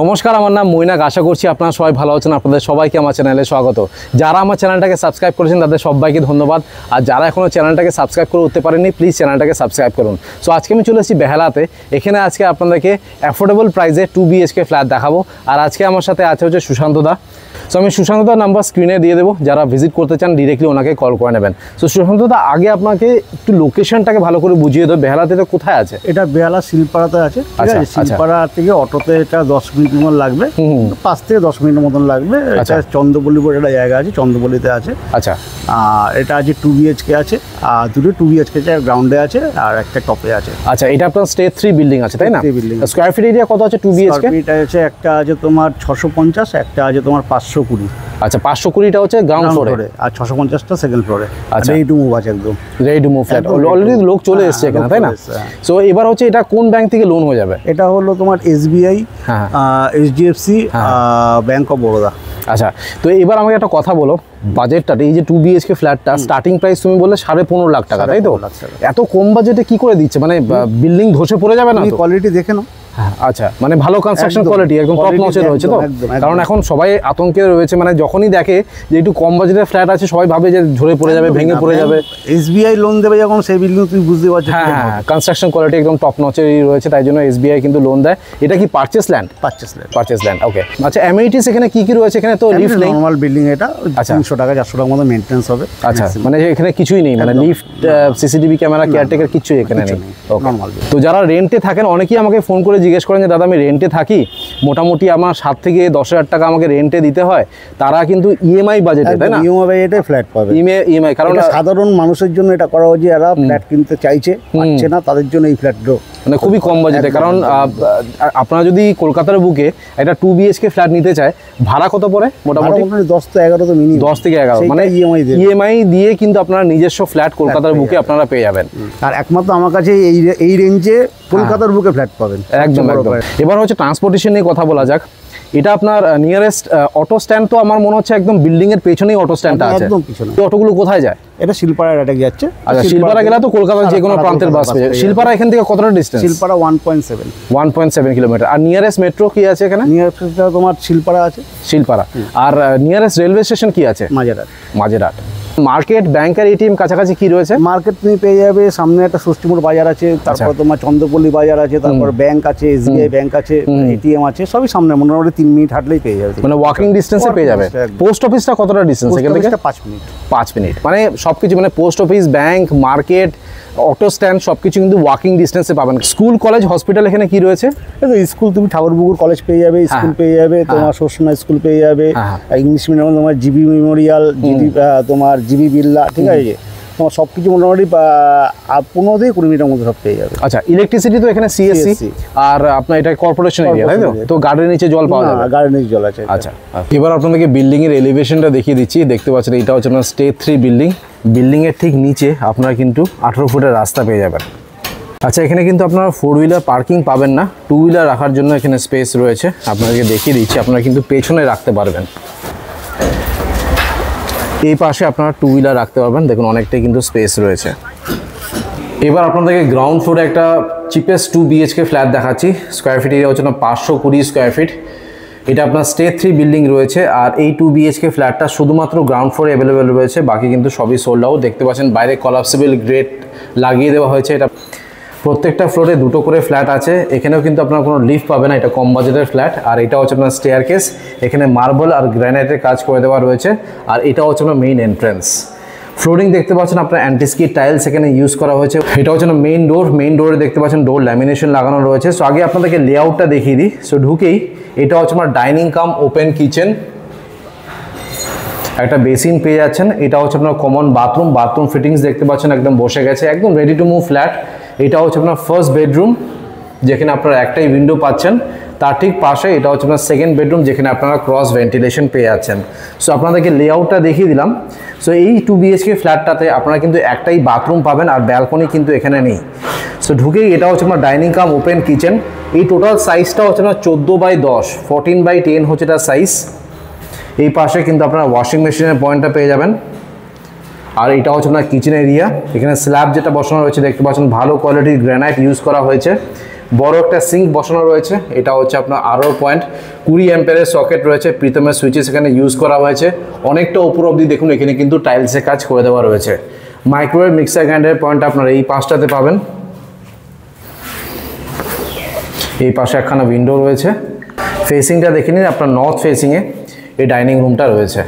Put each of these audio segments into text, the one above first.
নমস্কার, আমার নাম মৈনাক। আশা করছি আপনারা সবাই ভালো আছেন। আপনাদের সবাইকে আমার চ্যানেলে স্বাগত। যারা আমার চ্যানেলটাকে সাবস্ক্রাইব করেছেন তাদের সবাইকে ধন্যবাদ। আর যারা এখনও চ্যানেলটাকে সাবস্ক্রাইব করে উঠতে পারেননি, প্লিজ চ্যানেলটাকে সাবস্ক্রাইব করুন। সো আজকে আমি চলে এসেছি বেহালাতে। এখানে আজকে আপনাদেরকে অ্যাফোর্ডেবল প্রাইসে 2 BHK ফ্ল্যাট দেখাবো। আর আজকে আমার সাথে আছে হচ্ছে সুশান্ত দা। সো আমি সুশান্ত দার নাম্বার স্ক্রিনে দিয়ে দেবো, যারা ভিজিট করতে চান ডিরেক্টলি ওনাকে কল করে নেবেন। সো সুশান্ত দা, আগে আপনাকে একটু লোকেশনটাকে ভালো করে বুঝিয়ে দেবো। বেহালাতে এটা কোথায় আছে? এটা বেহালা শিলপাড়াতে আছে। আচ্ছা, শিলপাড়া থেকে অটোতে এটা 10 মিনিট মতন লাগবে, 5 থেকে 10 মিনিট মতন লাগবে। এটা চন্দ্রপল্লী বলে একটা জায়গা আছে, চন্দ্রপল্লীতে আছে। আচ্ছা, এটা আছে 2 BHK আছে, আর দুটো 2 BHK আছে, গ্রাউন্ডে আছে আর একটা টপে আছে। আচ্ছা, এটা আপনার স্টেজ 3 বিল্ডিং আছে, তাই না? স্কোয়ার ফিট এরিয়া কত আছে 2 BHK? এটা আছে, একটা আছে তোমার 650, একটা আছে তোমার 520। আচ্ছা, 520টা হচ্ছে গ্রাউন্ড ফ্লোরে আর 650টা সেকেন্ড ফ্লোরে। আচ্ছা, রেডি টু মুভ আছে, একদম ready to move flat. Already লোক চলে এসেছে এখানে, তাই না? সো এবার হচ্ছে এটা কোন ব্যাংক থেকে লোন হয়ে যাবে? এটা হলো তোমার SBI, HDFC, bank of Baroda. আচ্ছা, তো এবার আমাকে একটা কথা বলো, বাজেটটা এই যে 2 BHK ফ্ল্যাটটা স্টার্টিং প্রাইস তুমি বললে 15.5 লাখ টাকা, তাই তো? এত কম বাজেটে কি করে দিচ্ছে? মানে বিল্ডিং ধসে পড়ে যাবে না? কোয়ালিটি দেখে নাও। আচ্ছা, মানে ভালো কনস্ট্রাকশন কোয়ালিটি একদম টপ নচে রয়েছে তো? কারণ এখন সবাই আতঙ্কে রয়েছে, মানে যখনই দেখে যে একটু কম বাজেটের ফ্ল্যাট আছে সবাই ভাবে যে ঝরে পড়ে যাবে, ভেঙে পড়ে যাবে। SBI লোন দেবে যখন সেই বিল্ডিং তুমি বুঝতে পারছো। হ্যাঁ, কনস্ট্রাকশন কোয়ালিটি একদম টপ নচেরই রয়েছে, তাই জন্য SBI কিন্তু লোন দেয়। এটা কি পারচেস ল্যান্ড? পারচেস ল্যান্ড, ওকে। আচ্ছা, অ্যামেনিটিস এখানে কি কি রয়েছে? এখানে তো লিফট নেই, নরমাল বিল্ডিং এটা। 300 টাকা 400 টাকার মতো মেইনটেনেন্স হবে। আচ্ছা, মানে এখানে কিছুই নেই, মানে লিফট, CCTV ক্যামেরা, কেয়ারটেকার কিছুই এখানে নেই। তো যারা রেন্টে থাকেন, অনেকেই আমাকে ফোন করে জিজ্ঞেস করেন যে দাদা আমি রেন্টে থাকি, মোটামুটি আমার 7 থেকে 10,000 টাকা আমাকে রেন্টে দিতে হয়, তারা কিন্তু EMI বাজেটে, তাই না? EMI বাজেটে ফ্ল্যাট পাবে। EMI, কারণ সাধারণ মানুষের জন্য এটা করা হচ্ছে, যারা ফ্ল্যাট কিনতে চাইছে পাচ্ছে না, তাদের জন্য এই ফ্ল্যাটগুলো মানে খুবই কম বাজেটে। কারণ আপনারা যদি কলকাতার বুকে একটা 2 BHK ফ্ল্যাট নিতে চায়, ভাড়া কত পড়ে? মোটামুটি 10 থেকে 11 তো মিনিমাম। 10 থেকে 11, মানে EMI দিয়ে কিন্তু আপনারা নিজস্ব ফ্ল্যাট কলকাতার বুকে আপনারা পেয়ে যাবেন। আর একমাত্র আমার কাছে এই রেঞ্জে কলকাতার বুকে ফ্ল্যাট পাবেন। একদম। এবার হচ্ছে ট্রান্সপোর্টেশন নিয়ে কথা বলা যাক। এটা আপনার নিয়ারেস্ট অটো স্ট্যান্ড তো আমার মনে হচ্ছে একদম বিল্ডিং এর পেছনেই অটো স্ট্যান্ডটা আছে। একদম পিছনে। অটোগুলো কোথায় যায়? এটা শিলপাড়ার এটা যাচ্ছে। আচ্ছা, শিলপাড়া গেলে তো কলকাতার যে কোনো প্রান্তের বাস পেয়ে যাবে। শিলপাড়া এখান থেকে কতটা ডিসটেন্স? শিলপাড়া 1.7 কিলোমিটার। আর নিয়ারেস্ট মেট্রো কি আছে এখানে? নিয়ারেস্ট তোমার শিলপাড়া আছে। শিলপাড়া। আর নিয়ারেস্ট রেলওয়ে স্টেশন কি আছে? মাঝেরহাট। মার্কেট, ব্যাংক আর ATM কাছাকাছি কি রয়েছে? মার্কেট তুমি পেয়ে যাবে, সামনে একটা ষষ্ঠীমোড় বাজার আছে, তারপর তোমার চন্দ্রপল্লী বাজার আছে, তারপর ব্যাংক আছে, SBI ব্যাংক আছে, ATM আছে, সবই সামনে। মোটামুটি 3 মিনিট হাঁটলেই পেয়ে যাবে, মানে ওয়াকিং ডিস্টেন্সে পেয়ে যাবে। পোস্ট অফিসটা কতটা ডিস্টেন্স এখান থেকে? 5 মিনিট। মানে সবকিছু, মানে post office, bank, market, auto stand সবকিছু কিন্তু ওয়াকিং ডিস্টেন্সে পাবেন। স্কুল, কলেজ, হসপিটাল এখানে কি রয়েছে? স্কুল তুমি ঠাকুরপুকুর কলেজ পেয়ে যাবে, স্কুল পেয়ে যাবে, তোমার সরসোনা স্কুল পেয়ে যাবে, ইংলিশ মিডিয়াম তোমার GB মেমোরিয়াল, তোমার GB বিড়লা, ঠিক আছে? তোমার সব কিছু মোটামুটি 15 থেকে 20 মিনিটের মধ্যে সব পেয়ে যাবে। আচ্ছা, ইলেকট্রিসিটি তো এখানে CSC, আর আপনার এটা কর্পোরেশন এরিয়া, তাই তো? তো গার্ডের নিচে জল পাওয়া যাবে? গার্ডের নিচে জল আছে। আচ্ছা, এবার আপনাদেরকে বিল্ডিং এর এলিভেশনটা দেখিয়ে দিচ্ছি। দেখতে পাচ্ছেন এটা হচ্ছে আপনার স্টেজ 3 বিল্ডিং। বিল্ডিং এর ঠিক নিচে আপনারা কিন্তু 18 ফুটের রাস্তা পেয়ে যাবেন। আচ্ছা, এখানে কিন্তু আপনারা 4 হুইলার পার্কিং পাবেন না, 2 হুইলার রাখার জন্য এখানে স্পেস রয়েছে। আপনাদেরকে দেখিয়ে দিচ্ছি, আপনারা কিন্তু পেছনে রাখতে পারবেন। এই পাশে আপনারা 2 হুইলার রাখতে পারবেন, দেখুন অনেকটাই কিন্তু স্পেস রয়েছে। এবার আপনাদেরকে গ্রাউন্ড ফ্লোরে একটা চিপেস্ট 2 BHK ফ্ল্যাট দেখাচ্ছি। স্কোয়ার ফিট এরিয়া হচ্ছে না 520 স্কোয়ার ফিট। এটা আপনার স্টেজ 3 বিল্ডিং রয়েছে। আর এই 2 BHK ফ্ল্যাটটা শুধুমাত্র গ্রাউন্ড ফ্লোরে অ্যাভেলেবেল রয়েছে, বাকি কিন্তু সবই সোল্ড আউট। দেখতে পাচ্ছেন বাইরে কলাপসিবল গ্রেট লাগিয়ে দেওয়া হয়েছে। এটা প্রত্যেকটা ফ্লোরে 2টো করে ফ্ল্যাট আছে। এখানেও কিন্তু আপনার কোনো লিফট পাবে না, এটা কম বাজেটের ফ্ল্যাট। আর এটা হচ্ছে আপনার স্টেয়ারকেস, এখানে মার্বেল আর গ্রানাইটের কাজ করে দেওয়া রয়েছে। আর এটা হচ্ছে আপনার মেইন এন্ট্রান্স। ফ্লোরিং দেখতে পাচ্ছেন আপনার অ্যান্টিস্কিড টাইলস এখানে ইউজ করা হয়েছে। এটা হচ্ছে না মেইন ডোর। মেইন ডোরে দেখতে পাচ্ছেন ডোর ল্যামিনেশন লাগানো রয়েছে। সো আগে আপনাদেরকে লেআউটটা দেখিয়ে দিই। সো ঢুকেই এটা হচ্ছে আপনার ডাইনিং কাম ওপেন কিচেন, একটা বেসিন পেয়ে যাচ্ছেন। এটা হচ্ছে আপনার কমন বাথরুম ফিটিংস দেখতে পাচ্ছেন একদম বসে গেছে, একদম রেডি টু মুভ ফ্ল্যাট। এটা হচ্ছে আপনার ফার্স্ট বেডরুম, যেখানে আপনারা একটাই উইন্ডো পাচ্ছেন। তার ঠিক পাশে এটা হচ্ছে আপনার সেকেন্ড বেডরুম, যেখানে আপনারা ক্রস ভেন্টিলেশন পেয়ে যাচ্ছেন। সো আপনাদেরকে লেআউটটা দেখিয়ে দিলাম। সো এই 2 BHK ফ্ল্যাটটাতে আপনারা কিন্তু একটাই বাথরুম পাবেন, আর ব্যালকনি কিন্তু এখানে নেই। সো ঢুকেই এটা হচ্ছে আপনার ডাইনিং কাম ওপেন কিচেন। এই টোটাল সাইজটা হচ্ছে আপনার 14x10, 14x10 হচ্ছে এটা সাইজ। এই পাশে কিন্তু আপনারা ওয়াশিং মেশিনের পয়েন্টটা পেয়ে যাবেন। আর এটা হচ্ছে আপনার কিচেন এরিয়া। এখানে স্ল্যাব যেটা বসানো রয়েছে দেখতে পাচ্ছেন, ভালো কোয়ালিটির গ্রানাইট ইউজ করা হয়েছে। বড় একটা সিঙ্ক বসানো রয়েছে, এটা হচ্ছে আপনার আরও পয়েন্ট, 20 অ্যাম্পিয়ারের সকেট রয়েছে, প্রীতমের সুইচেস এখানে ইউজ করা হয়েছে, অনেকটা উপর অবধি দেখুন এখানে কিন্তু টাইলসে কাজ করে দেওয়া রয়েছে। মাইক্রোওয়েভ মিক্সার গ্রাইন্ডারের পয়েন্ট আপনারা এই পাশটাতে পাবেন। এই পাশে একখানা উইন্ডো রয়েছে, ফেসিংটা দেখে নিন আপনার নর্থ ফেসিংয়ে এই ডাইনিং রুমটা রয়েছে।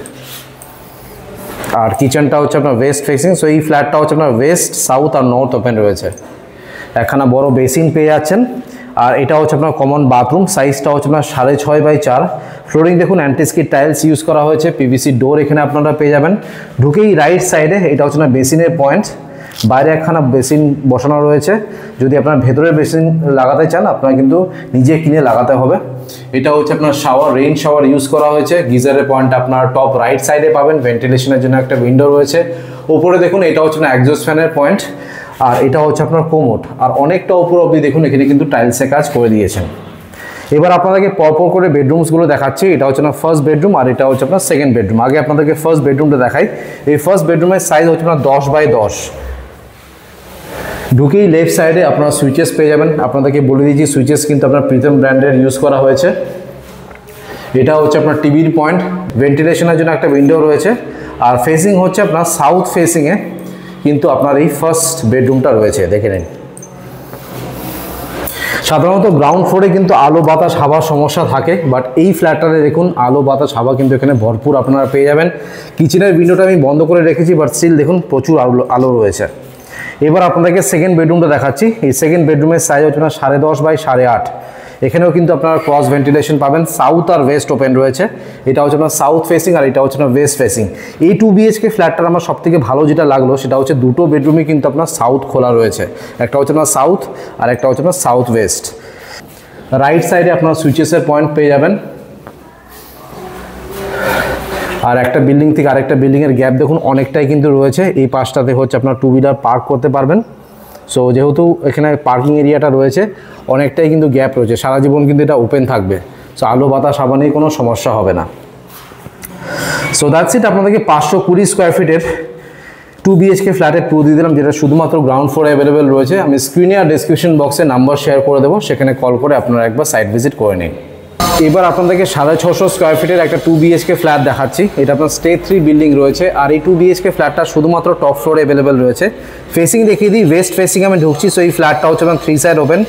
আর কিচেনটা হচ্ছে আপনার ওয়েস্ট ফেসিং, সো এই ফ্ল্যাটটা হচ্ছে আপনার ওয়েস্ট, সাউথ আর নর্থ ওপেন রয়েছে। একখানা বড় বেসিন পেয়ে যাচ্ছেন। আর এটা হচ্ছে আপনার কমন বাথরুম, সাইজটা হচ্ছে আপনার 6.5 বাই 4। ফ্লোরিং দেখুন অ্যান্টিস্কিড টাইলস ইউজ করা হয়েছে, পিভিসি ডোর এখানে আপনারা পেয়ে যাবেন। ঢুকেই রাইট সাইডে এটা হচ্ছে না বেসিনের পয়েন্ট, বাইরে একখানা বেসিন বসানো রয়েছে। যদি আপনার ভেতরে বেসিন লাগাতে চান আপনারা কিন্তু নিজে কিনে লাগাতে হবে। এটা হচ্ছে আপনার শাওয়ার, রেইন শাওয়ার ইউজ করা হয়েছে। গিজারের পয়েন্ট আপনার টপ রাইট সাইডে পাবেন, ভেন্টিলেশনের জন্য একটা উইন্ডো রয়েছে। উপরে দেখুন এটা হচ্ছে না এক্সজস্ট ফ্যানের পয়েন্ট, আর এটা হচ্ছে আপনার কোমোড। আর অনেকটা উপর অবধি দেখুন এখানে কিন্তু টাইলসে কাজ করে দিয়েছেন। এবার আপনাদেরকে পরপর করে বেডরুমসগুলো দেখাচ্ছি। এটা হচ্ছে না ফার্স্ট বেডরুম, আর এটা হচ্ছে আপনার সেকেন্ড বেডরুম। আগে আপনাদেরকে ফার্স্ট বেডরুমটা দেখাই। এই ফার্স্ট বেডরুমের সাইজ হচ্ছে আপনার 10 বাই 10। ঢুকেই লেফট সাইডে আপনারা সুইচেস পেয়ে যাবেন। আপনাদেরকে বলে দিয়েছি সুইচেস কিন্তু আপনার প্রীতম ব্র্যান্ডের ইউজ করা হয়েছে। এটা হচ্ছে আপনার টিভির পয়েন্ট, ভেন্টিলেশনের জন্য একটা উইন্ডো রয়েছে। আর ফেসিং হচ্ছে আপনার সাউথ ফেসিংয়ে কিন্তু আপনার এই ফার্স্ট বেডরুমটা রয়েছে, দেখে নিন। সাধারণত গ্রাউন্ড ফ্লোরে কিন্তু আলো বাতাস হাওয়ার সমস্যা থাকে, বাট এই ফ্ল্যাটটাতে দেখুন আলো বাতাস হাওয়া কিন্তু এখানে ভরপুর আপনারা পেয়ে যাবেন। কিচেনের উইন্ডোটা আমি বন্ধ করে রেখেছি, বাট স্টিল দেখুন প্রচুর আলো রয়েছে। এবার আপনাদেরকে সেকেন্ড বেডরুমটা দেখাচ্ছি। এই সেকেন্ড বেডরুমের সাইজ হচ্ছে না 10.5 বাই 8.5। এখানেও কিন্তু আপনারা ক্রস ভেন্টিলেশন পাবেন, সাউথ আর ওয়েস্ট ওপেন রয়েছে। এটা হচ্ছে আপনার সাউথ ফেসিং আর এটা হচ্ছে না ওয়েস্ট ফেসিং। এই 2 BHK ফ্ল্যাটটার আমার সবথেকে ভালো যেটা লাগলো সেটা হচ্ছে দুটো বেডরুমই কিন্তু আপনার সাউথ খোলা রয়েছে। একটা হচ্ছে আপনার সাউথ আর একটা হচ্ছে আপনার সাউথ ওয়েস্ট। রাইট সাইডে আপনার সুইচেসের পয়েন্ট পেয়ে যাবেন। আর একটা বিল্ডিং থেকে আরেকটা বিল্ডিংয়ের গ্যাপ দেখুন অনেকটাই কিন্তু রয়েছে। এই পাশটাতে হচ্ছে আপনার 2 হুইলার পার্ক করতে পারবেন। সো যেহেতু এখানে পার্কিং এরিয়াটা রয়েছে অনেকটাই কিন্তু গ্যাপ রয়েছে, সারা জীবন কিন্তু এটা ওপেন থাকবে। সো আলো বাতাস হাওয়া নিয়ে কোনো সমস্যা হবে না। সো দ্যাটস ইট, আপনাদেরকে 520 স্কোয়ার ফিটের 2 BHK ফ্ল্যাটের ট্যুর দিয়ে দিলাম, যেটা শুধুমাত্র গ্রাউন্ড ফ্লোরে অ্যাভেলেবেল রয়েছে। আমি স্ক্রিনে আর ডেসক্রিপশন বক্সে নাম্বার শেয়ার করে দেবো, সেখানে কল করে আপনারা একবার সাইট ভিজিট করে নিন। এবার আপনাদেরকে 650 স্কোয়ার ফিটের একটা 2 BHK ফ্ল্যাট দেখাচ্ছি। এটা আপনার স্টেজ 3 বিল্ডিং রয়েছে। আর এই 2 BHK ফ্ল্যাটটা শুধুমাত্র টপ ফ্লোরে অ্যাভেলেবেল রয়েছে। ফেসিং দেখিয়ে দিই, ওয়েস্ট ফেসিং আমি ঢুকছি। সো এই ফ্ল্যাটটা হচ্ছে আপনার 3 সাইড ওপেন,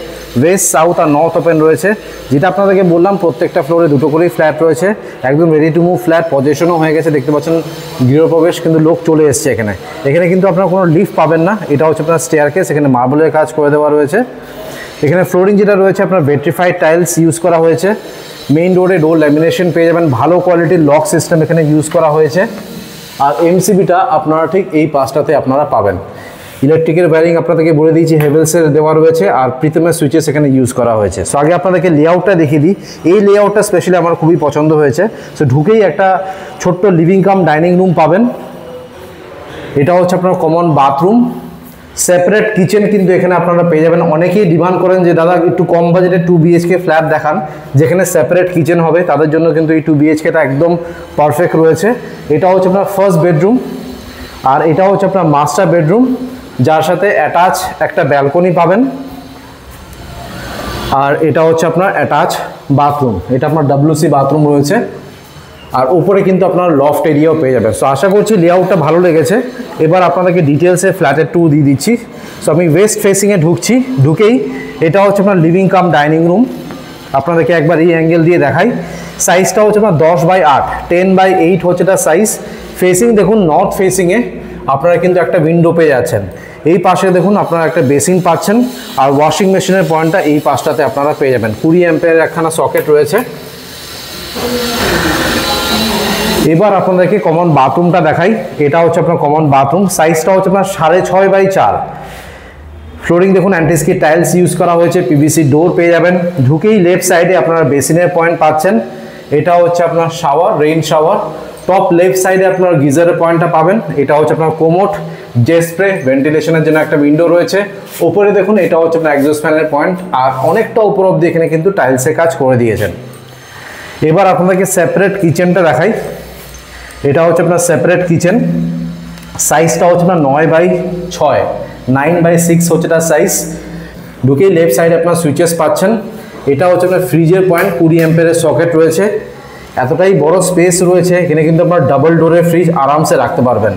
ওয়েস্ট, সাউথ আর নর্থ ওপেন রয়েছে। যেটা আপনাদেরকে বললাম প্রত্যেকটা ফ্লোরে দুটো করেই ফ্ল্যাট রয়েছে। একদম রেডি টু মুভ ফ্ল্যাট, পজিশনও হয়ে গেছে। দেখতে পাচ্ছেন গৃহপ্রবেশ কিন্তু লোক চলে এসছে এখানে। এখানে কিন্তু আপনার কোনো লিফট পাবেন না। এটা হচ্ছে আপনার স্টেয়ারকেস, এখানে মার্বেলের কাজ করে দেওয়া রয়েছে। এখানে ফ্লোরিং যেটা রয়েছে আপনার ভেট্রিফাইড টাইলস ইউজ করা হয়েছে। মেইন ডোরে ডোর ল্যামিনেশন পেয়ে যাবেন, ভালো কোয়ালিটির লক সিস্টেম এখানে ইউজ করা হয়েছে। আর এমসিবিটা আপনারা ঠিক এই পাশটাতে আপনারা পাবেন। ইলেকট্রিকের ওয়্যারিং আপনাদেরকে বলে দিয়েছি হেভেলসের দেওয়া রয়েছে, আর প্রীতমের সুইচেস এখানে ইউজ করা হয়েছে। সো আগে আপনাদেরকে লেআউটটা দেখিয়ে দিই। এই লেআউটটা স্পেশালি আমার খুবই পছন্দ হয়েছে। সো ঢুকেই একটা ছোট্ট লিভিং কাম ডাইনিং রুম পাবেন। এটা হচ্ছে আপনার কমন বাথরুম, সেপারেট কিচেন কিন্তু এখানে আপনারা পেয়ে যাবেন। অনেকেই ডিমান্ড করেন যে দাদা একটু কম বাজেটে 2 BHK ফ্ল্যাট দেখান যেখানে সেপারেট কিচেন হবে, তাদের জন্য কিন্তু এই 2 BHKটা একদম পারফেক্ট রয়েছে। এটা হচ্ছে আপনার ফার্স্ট বেডরুম, আর এটা হচ্ছে আপনার মাস্টার বেডরুম, যার সাথে অ্যাটাচ একটা ব্যালকনি পাবেন। আর এটা হচ্ছে আপনার অ্যাটাচ বাথরুম, এটা আপনার WC বাথরুম রয়েছে। আর উপরে কিন্তু আপনার লফট এরিয়াও পেয়ে যাবেন। সো আশা করছি লেআউটটা ভালো লেগেছে। এবার আপনাদেরকে ডিটেলসে ফ্ল্যাটের ট্যুর দিয়ে দিচ্ছি। সো আমি ওয়েস্ট ফেসিংয়ে ঢুকছি। ঢুকেই এটা হচ্ছে আপনার লিভিং কাম ডাইনিং রুম। আপনাদেরকে একবার এই অ্যাঙ্গেল দিয়ে দেখাই। সাইজটা হচ্ছে আপনার 10 বাই 8, 10 বাই 8 হচ্ছে এটা সাইজ। ফেসিং দেখুন নর্থ ফেসিংয়ে আপনারা কিন্তু একটা উইন্ডো পেয়ে যাচ্ছেন। এই পাশে দেখুন আপনারা একটা বেসিন পাচ্ছেন, আর ওয়াশিং মেশিনের পয়েন্টটা এই পাশটাতে আপনারা পেয়ে যাবেন। 20 অ্যাম্পিয়ারের একখানা সকেট রয়েছে। এবার আপনাদেরকে কমন বাথরুমটা দেখাই। এটা হচ্ছে আপনার কমন বাথরুম, সাইজটা হচ্ছে আপনার 6.5 বাই 4। ফ্লোরিং দেখুন অ্যান্টিস্কিড টাইলস ইউজ করা হয়েছে, পিভিসি ডোর পেয়ে যাবেন। ঢুকেই লেফট সাইডে আপনারা বেসিনের পয়েন্ট পাচ্ছেন। এটা হচ্ছে আপনার shower, rain shower. Top left সাইডে আপনার গিজারের পয়েন্টটা পাবেন। এটা হচ্ছে আপনার কোমোড, জেট স্প্রে, ভেন্টিলেশনের জন্য একটা উইন্ডো রয়েছে। উপরে দেখুন এটা হচ্ছে আপনার এক্সজস্ট ফ্যানের পয়েন্ট, আর অনেকটা উপর অব্দি এখানে কিন্তু টাইলসে কাজ করে দিয়েছেন। এবার আপনাদেরকে সেপারেট কিচেনটা দেখাই। এটা হচ্ছে আপনার সেপারেট কিচেন, সাইজটা হচ্ছে আপনার 9 বাই 6, 9 বাই 6 হচ্ছে তার সাইজ। ঢুকেই লেফট সাইডে আপনার সুইচেস পাচ্ছেন। এটা হচ্ছে আপনার ফ্রিজের পয়েন্ট, 20 অ্যাম্পিয়ারের সকেট রয়েছে, এতটাই বড় স্পেস রয়েছে। এখানে কিন্তু আপনার ডাবল ডোরের ফ্রিজ আরামসে রাখতে পারবেন।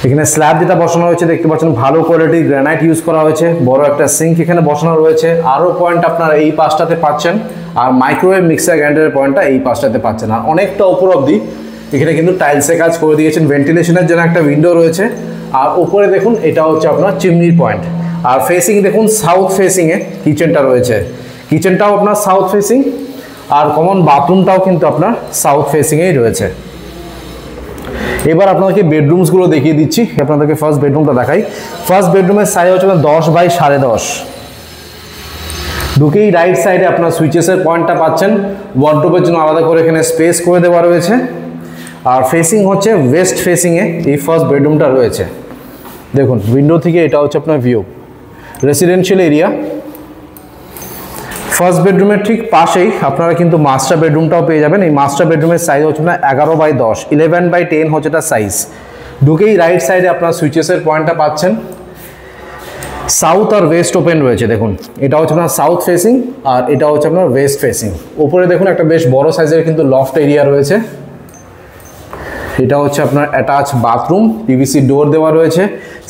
এখানে স্ল্যাব যেটা বসানো হয়েছে দেখতে পাচ্ছেন ভালো কোয়ালিটির গ্রানাইট ইউজ করা হয়েছে। বড় একটা সিঙ্ক এখানে বসানো রয়েছে। আরও পয়েন্ট আপনার এই পাশটাতে পাচ্ছেন, আর মাইক্রোওয়েভ মিক্সার গ্রাইন্ডারের পয়েন্টটা এই পাশটাতে পাচ্ছেন। আর অনেকটা উপর অবধি এখানে কিন্তু টাইলসে কাজ করে দিয়েছেন। ভেন্টিলেশনের জন্য একটা উইন্ডো রয়েছে। আর উপরে দেখুন এটা হচ্ছে আপনার চিমনির পয়েন্ট। আর ফেসিং দেখুন সাউথ ফেসিংয়ে কিচেনটা রয়েছে। কিচেনটাও আপনার সাউথ ফেসিং, আর কমন বাথরুমটাও কিন্তু আপনার সাউথ ফেসিংয়েই রয়েছে। এবার আপনাদেরকে বেডরুমসগুলো দেখিয়ে দিচ্ছি। আপনাদেরকে ফার্স্ট বেডরুমটা দেখাই। ফার্স্ট বেডরুমের সাইজ হচ্ছে 10 বাই 10.5। ঢুকেই রাইট সাইডে আপনার সুইচেসের পয়েন্টটা পাচ্ছেন। ওয়ার্ডরোবের জন্য আলাদা করে এখানে স্পেস করে দেওয়া রয়েছে। আর ফেসিং হচ্ছে ওয়েস্ট ফেসিংয়ে এই ফার্স্ট বেডরুমটা রয়েছে। দেখুন উইন্ডো থেকে এটা হচ্ছে আপনার ভিউ, রেসিডেন্সিয়াল এরিয়া। ফার্স্ট বেডরুমের ঠিক পাশেই আপনারা কিন্তু মাস্টার বেডরুমটাও পেয়ে যাবেন। এই মাস্টার বেডরুমের সাইজ হচ্ছে না 11 বাই 10, 11 বাই 10 হচ্ছে এটা সাইজ। ঢুকেই রাইট সাইডে আপনার সুইচেসের পয়েন্টটা পাচ্ছেন। সাউথ আর ওয়েস্ট ওপেন রয়েছে। দেখুন এটা হচ্ছে আপনার সাউথ ফেসিং, আর এটা হচ্ছে আপনার ওয়েস্ট ফেসিং। উপরে দেখুন একটা বেশ বড় সাইজের কিন্তু লফট এরিয়া রয়েছে। এটা হচ্ছে আপনার অ্যাটাচ বাথরুম, পিভিসি ডোর দেওয়া রয়েছে।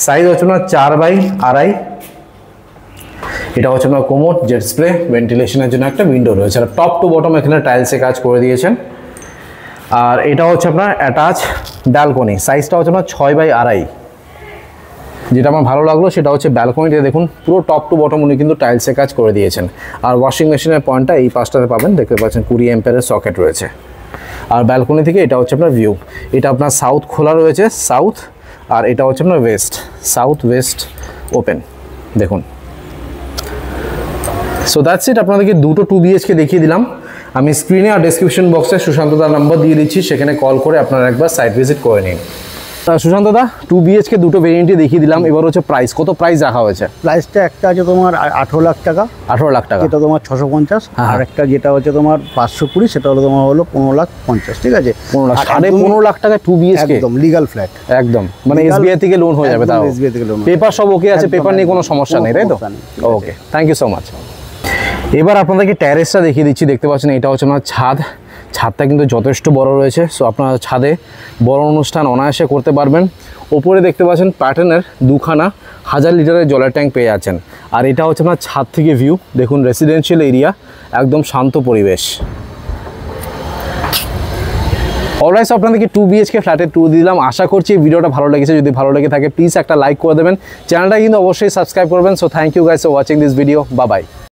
সাইজ হচ্ছে আপনার 4 বাই 2.5। এটা হচ্ছে আপনার কোমোড, জেট স্প্রে, ভেন্টিলেশনের জন্য একটা উইন্ডো রয়েছে। আর টপ টু বটম এখানে টাইলসে কাজ করে দিয়েছেন। আর এটা হচ্ছে আপনার অ্যাটাচ ব্যালকনি, সাইজটা হচ্ছে আপনার 6 বাই 2.5। যেটা আমার ভালো লাগলো সেটা হচ্ছে ব্যালকনিতে দেখুন পুরো টপ টু বটম উনি কিন্তু টাইলসে কাজ করে দিয়েছেন। আর ওয়াশিং মেশিনের পয়েন্টটা এই পাশটাতে পাবেন, দেখতে পাচ্ছেন 20 অ্যাম্পিয়ারের সকেট রয়েছে। আর ব্যালকনি থেকে এটা হচ্ছে আপনার ভিউ। এটা আপনার সাউথ খোলা রয়েছে, সাউথ। আর এটা হচ্ছে আপনার ওয়েস্ট, সাউথ ওয়েস্ট ওপেন। দেখুন সো দ্যাটস ইট। আপনাদেরকে দুটো 2 BHK দেখিয়ে দিলাম। আমি স্ক্রিনে আর ডেসক্রিপশন বক্সে সুশান্তদার নাম্বার দিয়ে দিচ্ছি, সেখানে কল করে আপনারা একবার সাইট ভিজিট করে নিন। সুশান্তদা 2 BHK দুটো ভেরিয়েন্টই দেখিয়ে দিলাম। এবার হচ্ছে প্রাইস, কত প্রাইস রাখা হয়েছে? প্রাইসটা একটা আছে তোমার 18 লাখ টাকা। 18 লাখ টাকা, এটা তোমার 650। আর একটা যেটা হচ্ছে তোমার 520, সেটা হলো তোমার হলো 15,50,000। ঠিক আছে, 15 লাখ টাকা 2 BHK একদম লিগাল ফ্ল্যাট, একদম মানে SBI থেকে লোন হয়ে যাবে। তাও SBI থেকে লোন, পেপার সব ওকে আছে, পেপার নিয়ে কোনো সমস্যা নেই, তাই তো? ওকে, থ্যাংক ইউ সো মাচ। এবার আপনাদেরকে ট্যারেসটা দেখিয়ে দিচ্ছি। দেখতে পাচ্ছেন এটা হচ্ছে আমার ছাদ। ছাদটা কিন্তু যথেষ্ট বড় রয়েছে। সো আপনারা ছাদে বড় অনুষ্ঠান অনায়াসে করতে পারবেন। ওপরে দেখতে পাচ্ছেন প্যাটার্নের 2খানা 1000 লিটারের জলের ট্যাঙ্ক পেয়ে যাচ্ছেন। আর এটা হচ্ছে আপনার ছাদ থেকে ভিউ। দেখুন রেসিডেন্সিয়াল এরিয়া, একদম শান্ত পরিবেশ। অলরাইট, আপনাদেরকে 2 BHK ফ্ল্যাটের ট্যুর দিলাম। আশা করছি ভিডিওটা ভালো লেগেছে। যদি ভালো লেগে থাকে প্লিজ একটা লাইক করে দেবেন। চ্যানেলটা কিন্তু অবশ্যই সাবস্ক্রাইব করবেন। So thank you guys for watching this video. Bye by.